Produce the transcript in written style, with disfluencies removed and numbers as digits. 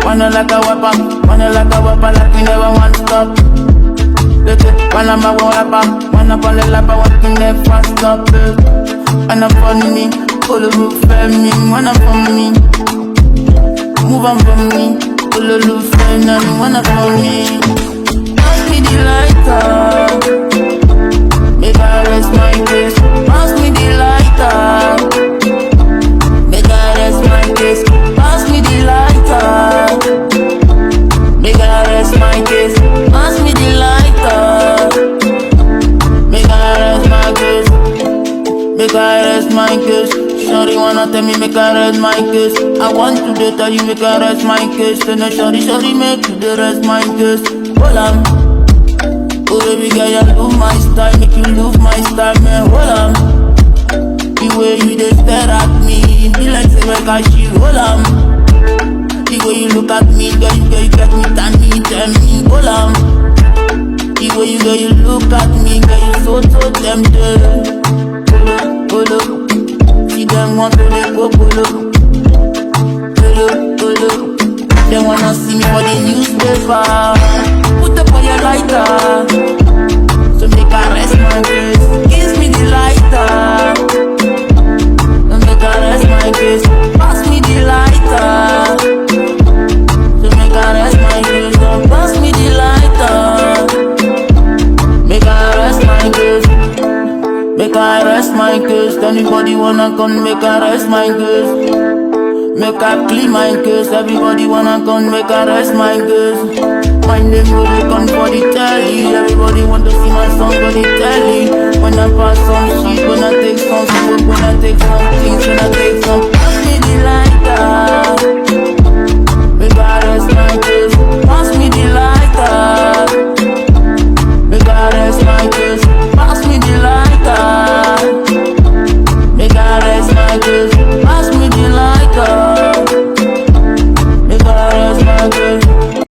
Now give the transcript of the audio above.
Wanna like a weapon like we never want to stop. Wanna my rapper, wanna fall in love, walking there fast up. Wanna fun me, all the roof me, wanna fun me. Move on from me, all the roof and wanna fun me. Pass me the lighter, make I rest my case. Pass me the lighter, make I rest my case. Pass me the lighter, make I rest my case. Pass me the lighter, make I rest my case. Make I rest my case. Shorty wanna tell me make I rest my case. I want to tell you make I rest my case. Then shorty make you the rest my case. Hold on. Oh baby girl, you love my style, make you love my style, man. Hold on. The way you dey stare at me, be like say make I shoot. Hold on. The way you look at me, girl, you get me, tell me. Hold on. The way you look at me, girl, you so tempted. Polo, see them want to dey go polo. Polo, they wanna see me for the newspaper. Put up on your lighter, so make I rest my case. Kiss me the lighter, so make I rest my case. Pass me the lighter, so make I rest my case. Pass me the lighter, make I rest my case. Make I rest my case. Anybody wanna come, make I rest my case. Make I clean my case. Everybody wanna come, make I rest my case. My name will come for the telly. Everybody want to see my song for the telly. When I pass some shit, when I take some smoke, when I take some